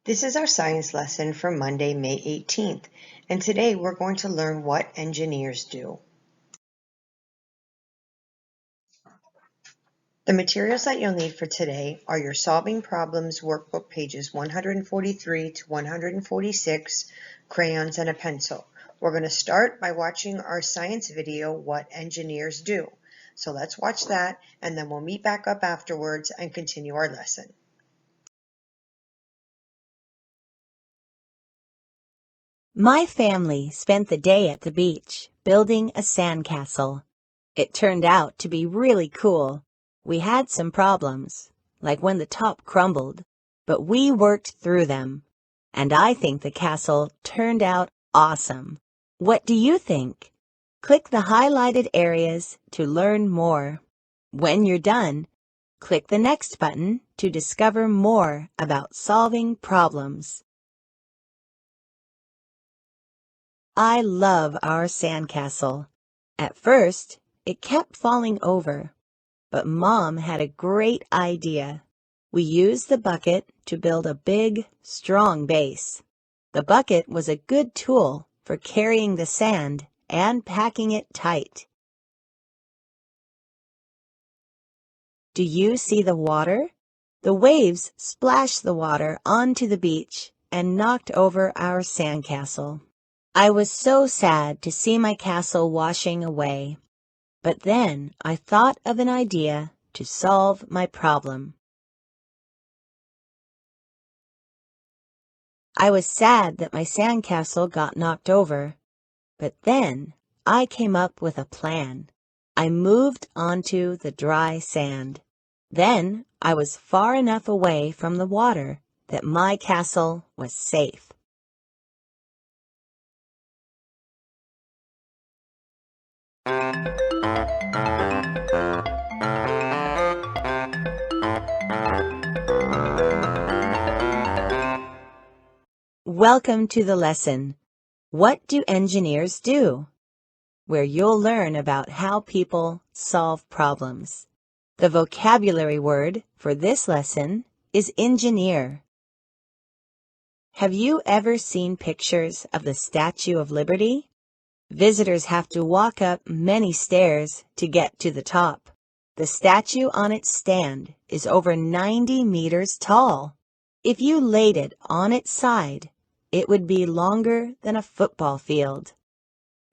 This is our science lesson for Monday, May 18th, and today we're going to learn what engineers do. The materials that you'll need for today are your Solving Problems workbook pages 143 to 146, crayons, and a pencil. We're going to start by watching our science video, What Engineers Do. So let's watch that, and then we'll meet back up afterwards and continue our lesson. My family spent the day at the beach building a sandcastle. It turned out to be really cool. We had some problems, like when the top crumbled, but we worked through them. And I think the castle turned out awesome. What do you think? Click the highlighted areas to learn more. When you're done, click the next button to discover more about solving problems. I love our sandcastle. At first, it kept falling over, but Mom had a great idea. We used the bucket to build a big, strong base. The bucket was a good tool for carrying the sand and packing it tight. Do you see the water? The waves splashed the water onto the beach and knocked over our sandcastle. I was so sad to see my castle washing away, but then I thought of an idea to solve my problem. I was sad that my sandcastle got knocked over, but then I came up with a plan. I moved onto the dry sand. Then I was far enough away from the water that my castle was safe. Welcome to the lesson, What Do Engineers Do?, where you'll learn about how people solve problems. The vocabulary word for this lesson is engineer. Have you ever seen pictures of the Statue of Liberty? Visitors have to walk up many stairs to get to the top. The statue on its stand is over 90 meters tall. If you laid it on its side, it would be longer than a football field.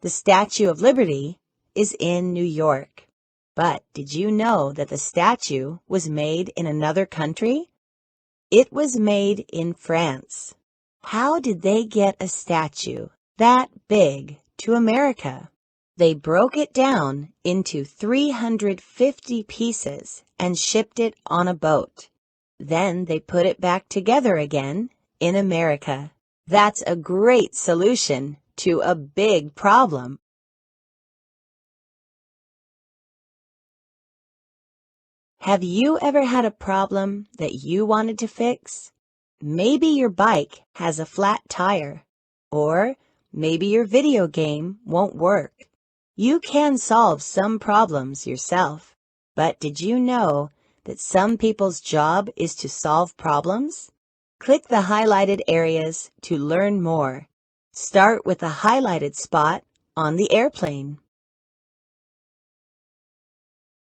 The Statue of Liberty is in New York. But did you know that the statue was made in another country? It was made in France. How did they get a statue that big to America? They broke it down into 350 pieces and shipped it on a boat. Then they put it back together again in America. That's a great solution to a big problem. Have you ever had a problem that you wanted to fix? Maybe your bike has a flat tire, or maybe your video game won't work. You can solve some problems yourself, but did you know that some people's job is to solve problems? Click the highlighted areas to learn more. Start with the highlighted spot on the airplane.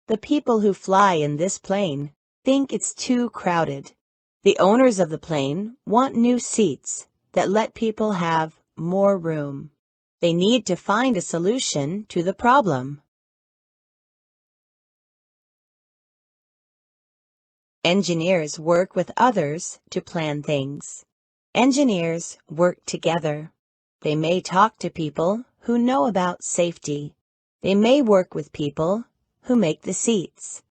The people who fly in this plane think it's too crowded. The owners of the plane want new seats that let people have more room. They need to find a solution to the problem. Engineers work with others to plan things. Engineers work together. They may talk to people who know about safety. They may work with people who make the seats.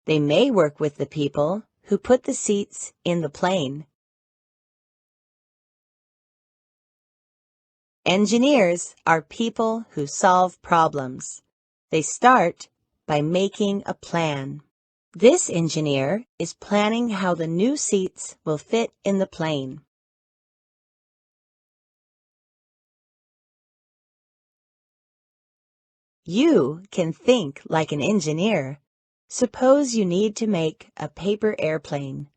They may work with the people who put the seats in the plane. Engineers are people who solve problems. They start by making a plan. This engineer is planning how the new seats will fit in the plane. You can think like an engineer. Suppose you need to make a paper airplane.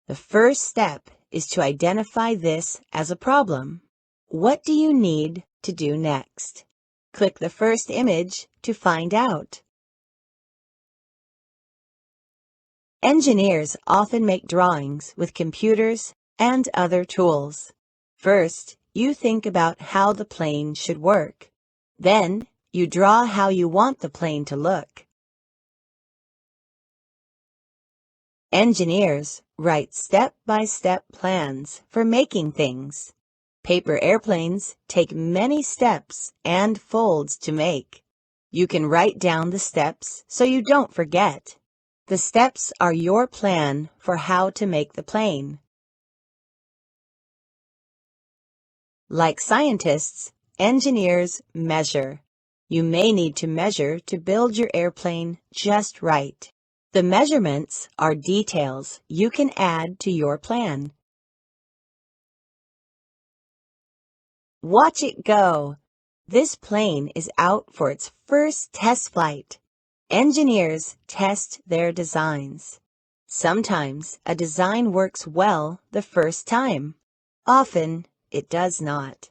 The first step is to identify this as a problem. What do you need to do next? Click the first image to find out. Engineers often make drawings with computers and other tools. First, you think about how the plane should work. Then, you draw how you want the plane to look. Engineers write step-by-step plans for making things. Paper airplanes take many steps and folds to make. You can write down the steps so you don't forget. The steps are your plan for how to make the plane. Like scientists, engineers measure. You may need to measure to build your airplane just right. The measurements are details you can add to your plan. Watch it go! This plane is out for its first test flight. Engineers test their designs. Sometimes a design works well the first time. Often, it does not.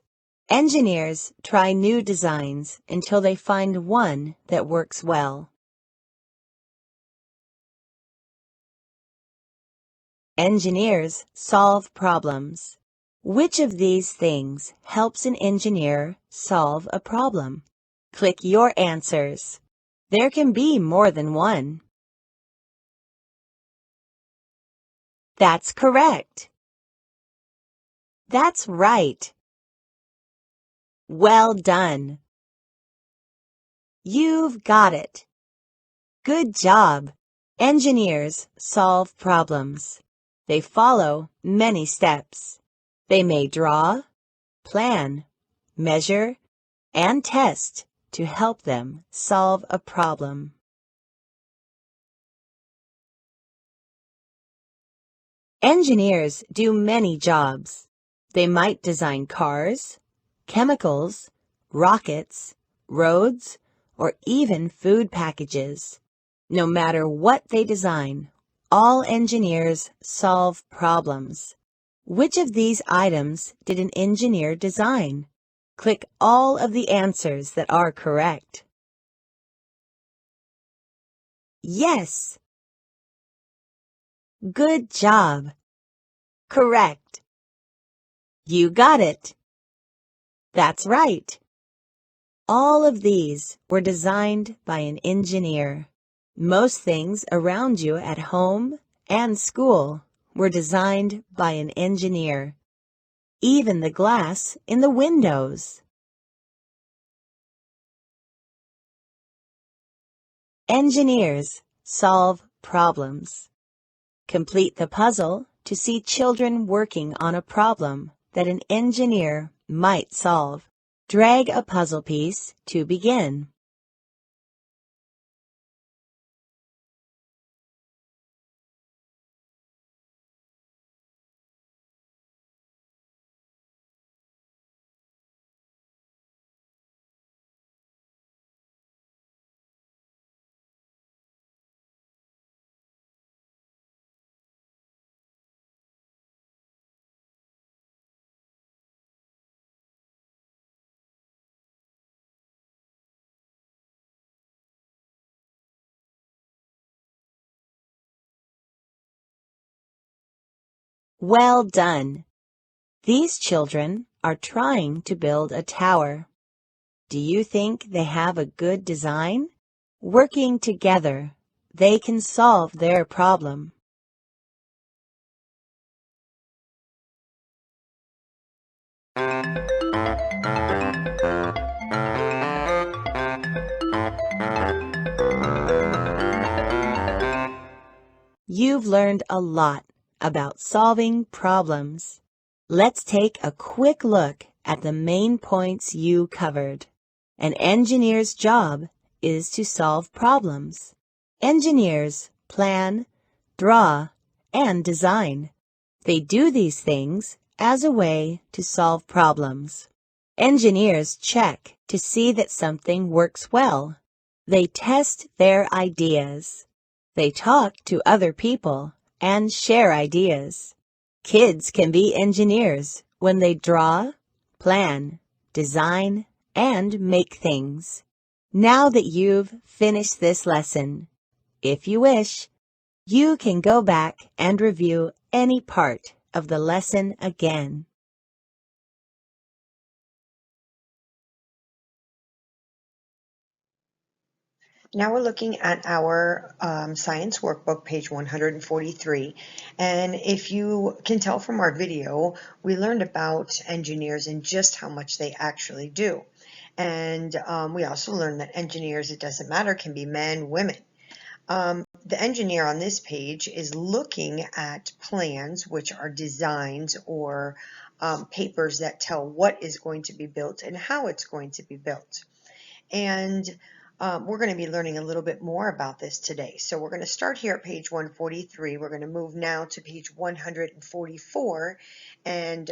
Engineers try new designs until they find one that works well. Engineers solve problems. Which of these things helps an engineer solve a problem? Click your answers. There can be more than one. That's correct. That's right. Well done. You've got it. Good job. Engineers solve problems. They follow many steps. They may draw, plan, measure, and test to help them solve a problem. Engineers do many jobs. They might design cars, chemicals, rockets, roads, or even food packages. No matter what they design, all engineers solve problems. Which of these items did an engineer design? Click all of the answers that are correct. Yes. Good job. Correct. You got it. That's right. All of these were designed by an engineer. Most things around you at home and school were designed by an engineer. Even the glass in the windows. Engineers solve problems. Complete the puzzle to see children working on a problem that an engineer might solve. Drag a puzzle piece to begin. Well done! These children are trying to build a tower. Do you think they have a good design? Working together, they can solve their problem. You've learned a lot about solving problems. Let's take a quick look at the main points you covered. An engineer's job is to solve problems. Engineers plan, draw, and design. They do these things as a way to solve problems. Engineers check to see that something works well. They test their ideas. They talk to other people and share ideas. Kids can be engineers when they draw, plan, design, and make things. Now that you've finished this lesson, if you wish, you can go back and review any part of the lesson again. Now we're looking at our science workbook, page 143. And if you can tell from our video, we learned about engineers and just how much they actually do. And we also learned that engineers, it doesn't matter, can be men, women. The engineer on this page is looking at plans, which are designs or papers that tell what is going to be built and how it's going to be built. And we're going to be learning a little bit more about this today. So we're going to start here at page 143. We're going to move now to page 144 and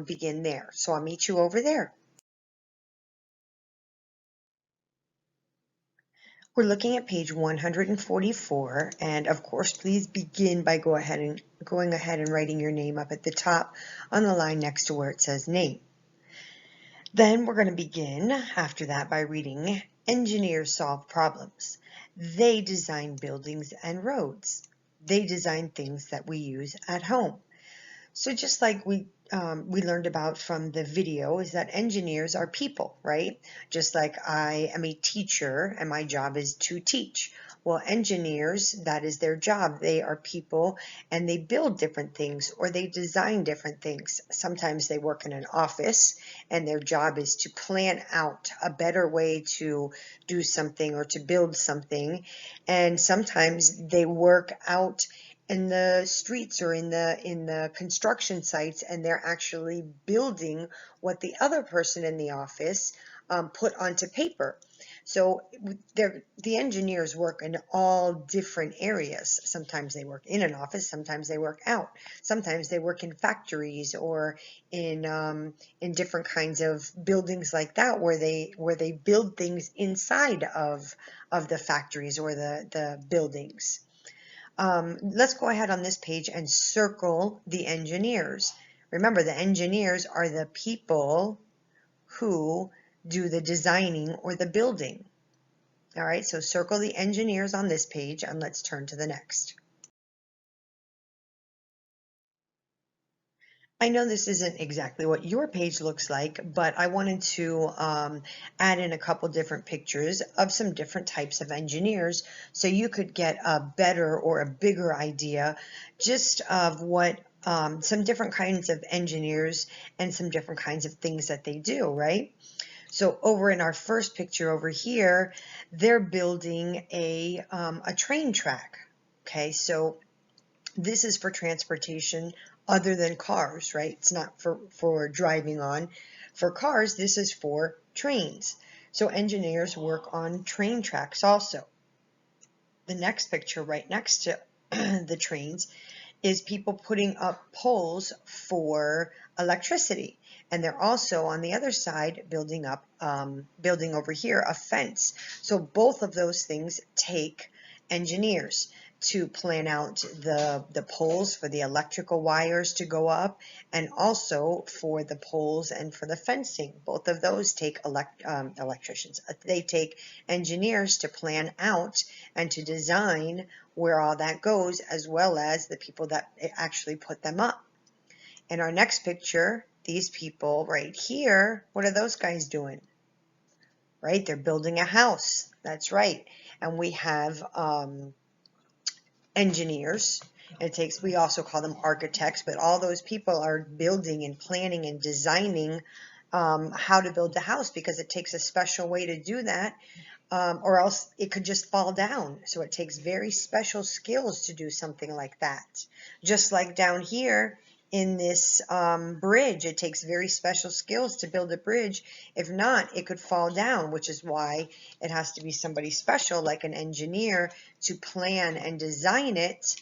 begin there. So I'll meet you over there. We're looking at page 144, and of course, please begin by going ahead and writing your name up at the top on the line next to where it says name. Then we're going to begin after that by reading engineers solve problems. They design buildings and roads. They design things that we use at home. So just like we learned about from the video, is that engineers are people, right? Just like I am a teacher and my job is to teach. Well, engineers, that is their job. They are people and they build different things or they design different things. Sometimes they work in an office and their job is to plan out a better way to do something or to build something. And sometimes they work out in the streets or in the construction sites, and they're actually building what the other person in the office put onto paper. So the engineers work in all different areas. Sometimes they work in an office, sometimes they work out, sometimes they work in factories or in different kinds of buildings like that, where they build things inside of the factories or the buildings. Let's go ahead on this page and circle the engineers. Remember, the engineers are the people who do the designing or the building. All right, so circle the engineers on this page and let's turn to the next. I know this isn't exactly what your page looks like, but I wanted to add in a couple different pictures of some different types of engineers so you could get a better or a bigger idea just of what some different kinds of engineers and some different kinds of things that they do, right? So over in our first picture over here, they're building a train track. Okay, so this is for transportation other than cars, right? It's not for driving on. For cars, this is for trains. So engineers work on train tracks also. The next picture right next to the trains is people putting up poles for electricity. And they're also on the other side building over here a fence. So both of those things take engineers to plan out the poles for the electrical wires to go up, and also for the poles and for the fencing. Both of those take electricians. They take engineers to plan out and to design where all that goes, as well as the people that actually put them up. In our next picture, these people right here, what are those guys doing? Right, they're building a house. That's right. And we have engineers. We also call them architects, but all those people are building and planning and designing how to build the house, because it takes a special way to do that, or else it could just fall down. So it takes very special skills to do something like that. Just like down here in this bridge, it takes very special skills to build a bridge. If not, it could fall down, which is why it has to be somebody special like an engineer to plan and design it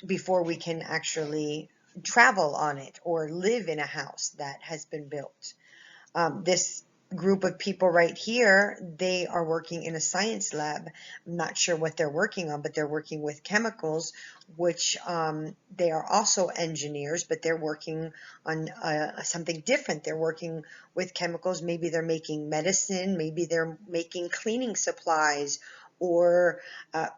before we can actually travel on it or live in a house that has been built. This group of people right here, they are working in a science lab. I'm not sure what they're working on, but they're working with chemicals, which they are also engineers, but they're working on something different. They're working with chemicals. Maybe they're making medicine, maybe they're making cleaning supplies, or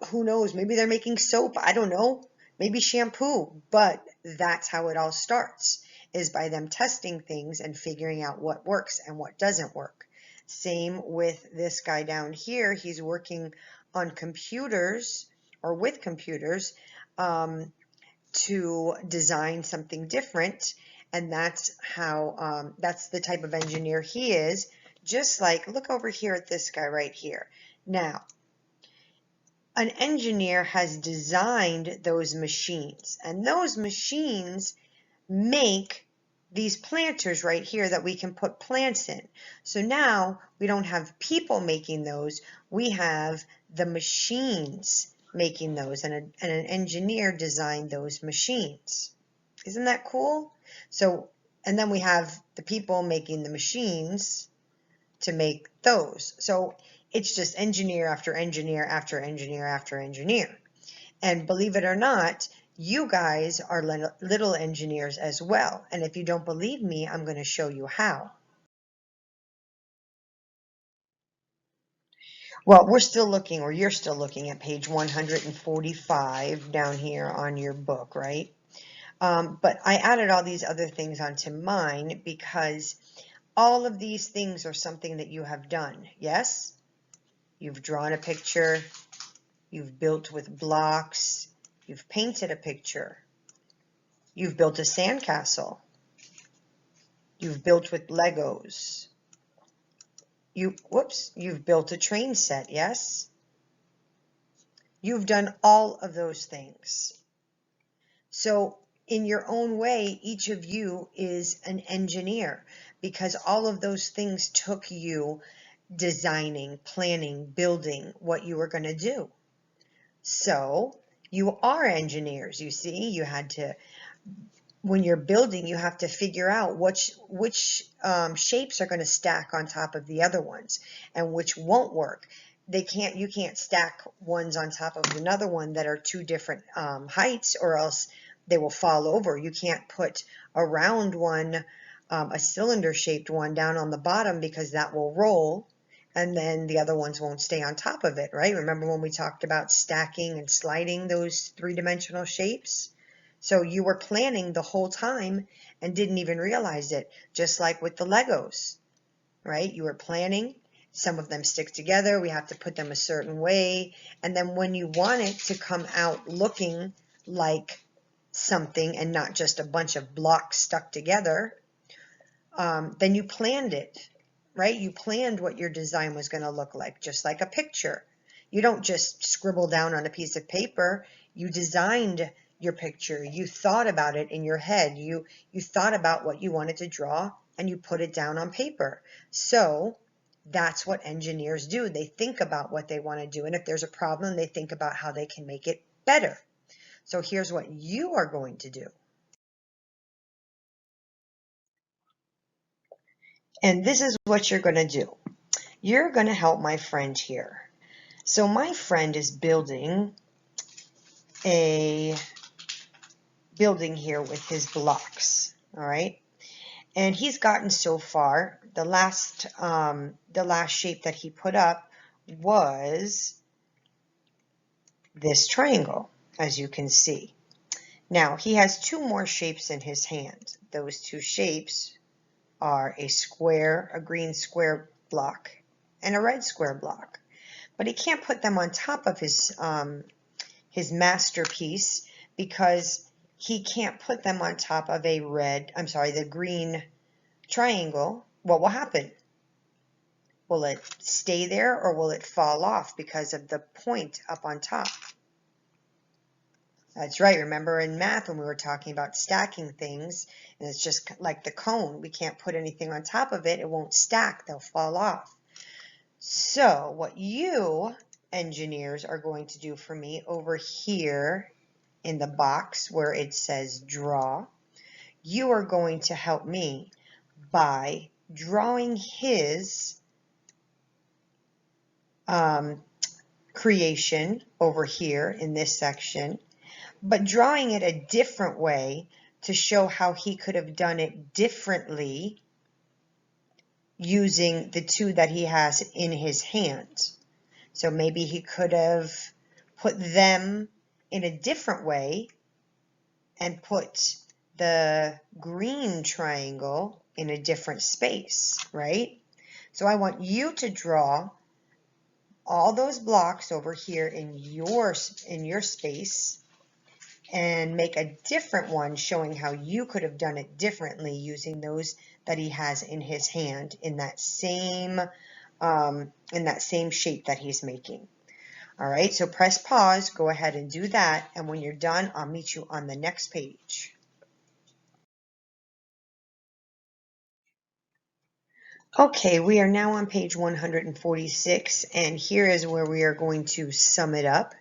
who knows, maybe they're making soap. I don't know, maybe shampoo, but that's how it all starts, is by them testing things and figuring out what works and what doesn't work. Same with this guy down here. He's working on computers or with computers to design something different. And that's how, that's the type of engineer he is. Just like, look over here at this guy right here. Now, an engineer has designed those machines, and those machines make these planters right here that we can put plants in. So now we don't have people making those, we have the machines making those, and an engineer designed those machines. Isn't that cool? So, and then we have the people making the machines to make those. So it's just engineer after engineer after engineer after engineer. And believe it or not, you guys are little engineers as well. And if you don't believe me, I'm going to show you how. Well, we're still looking, or you're still looking at page 145 down here on your book, right? But I added all these other things onto mine because all of these things are something that you have done. Yes? You've drawn a picture, you've built with blocks, you've painted a picture, you've built a sandcastle, you've built with Legos, you've built a train set, yes? You've done all of those things. So in your own way, each of you is an engineer, because all of those things took you designing, planning, building what you were going to do. So you are engineers, you see. You had to, when you're building, you have to figure out which shapes are going to stack on top of the other ones and which won't work. You can't stack ones on top of another one that are two different heights, or else they will fall over. You can't put a round one, a cylinder shaped one, down on the bottom, because that will roll, and then the other ones won't stay on top of it, right? Remember when we talked about stacking and sliding those three-dimensional shapes? So you were planning the whole time and didn't even realize it, just like with the Legos, right? You were planning, some of them stick together, we have to put them a certain way, and then when you want it to come out looking like something and not just a bunch of blocks stuck together, then you planned it, right? You planned what your design was going to look like, just like a picture. You don't just scribble down on a piece of paper. You designed your picture. You thought about it in your head. You thought about what you wanted to draw, and you put it down on paper. So that's what engineers do. They think about what they want to do, and if there's a problem, they think about how they can make it better. So here's what you are going to do. And this is what you're going to do. You're going to help my friend here. So my friend is building a building here with his blocks, all right? And he's gotten so far. The last shape that he put up was this triangle, as you can see. Now he has two more shapes in his hand. Those two shapes are a square, a green square block, and a red square block. But he can't put them on top of his masterpiece, because he can't put them on top of the green triangle. What will happen? Will it stay there, or will it fall off because of the point up on top? That's right. Remember in math when we were talking about stacking things, and it's just like the cone. We can't put anything on top of it. It won't stack. They'll fall off. So what you engineers are going to do for me over here in the box where it says draw, you are going to help me by drawing his creation over here in this section, but drawing it a different way to show how he could have done it differently using the two that he has in his hand. So maybe he could have put them in a different way and put the green triangle in a different space, right? So I want you to draw all those blocks over here in your space and make a different one showing how you could have done it differently using those that he has in his hand in that same shape that he's making. All right, so press pause, go ahead and do that, and when you're done, I'll meet you on the next page. Okay, we are now on page 146, and here is where we are going to sum it up.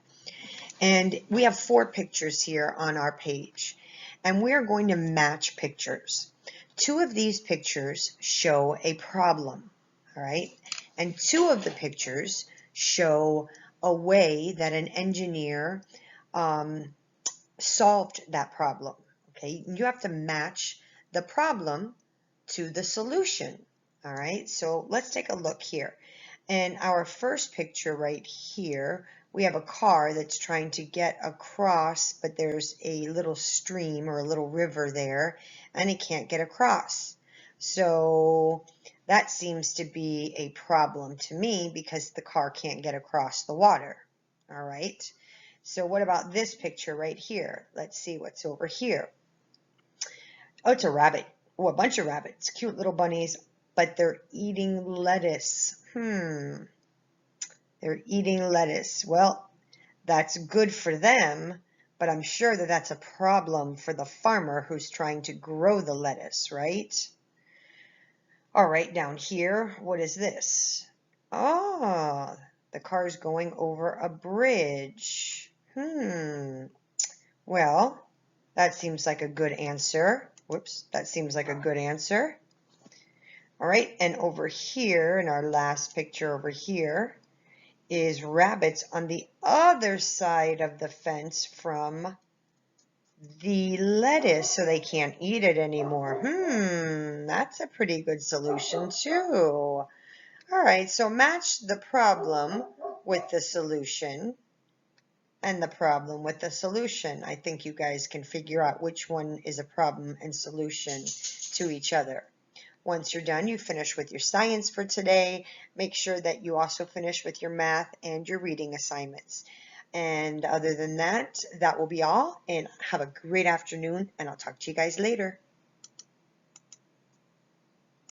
And we have 4 pictures here on our page, and we are going to match pictures. 2 of these pictures show a problem, all right? And 2 of the pictures show a way that an engineer solved that problem, okay? You have to match the problem to the solution, all right? So let's take a look here. In our first picture right here, we have a car that's trying to get across, but there's a little stream or a little river there, and it can't get across. So that seems to be a problem to me because the car can't get across the water. All right. So what about this picture right here? Let's see what's over here. Oh, it's a rabbit. Oh, a bunch of rabbits. Cute little bunnies, but they're eating lettuce. They're eating lettuce. Well, that's good for them, but I'm sure that that's a problem for the farmer who's trying to grow the lettuce, right? All right, down here, what is this? Oh, the car's going over a bridge. Well, that seems like a good answer. Whoops, that seems like a good answer. All right, and over here, in our last picture over here, is rabbits on the other side of the fence from the lettuce, so they can't eat it anymore. That's a pretty good solution too. All right, so match the problem with the solution and the problem with the solution. I think you guys can figure out which one is a problem and solution to each other. Once you're done, you finish with your science for today. Make sure that you also finish with your math and your reading assignments. And other than that, that will be all. And have a great afternoon, and I'll talk to you guys later.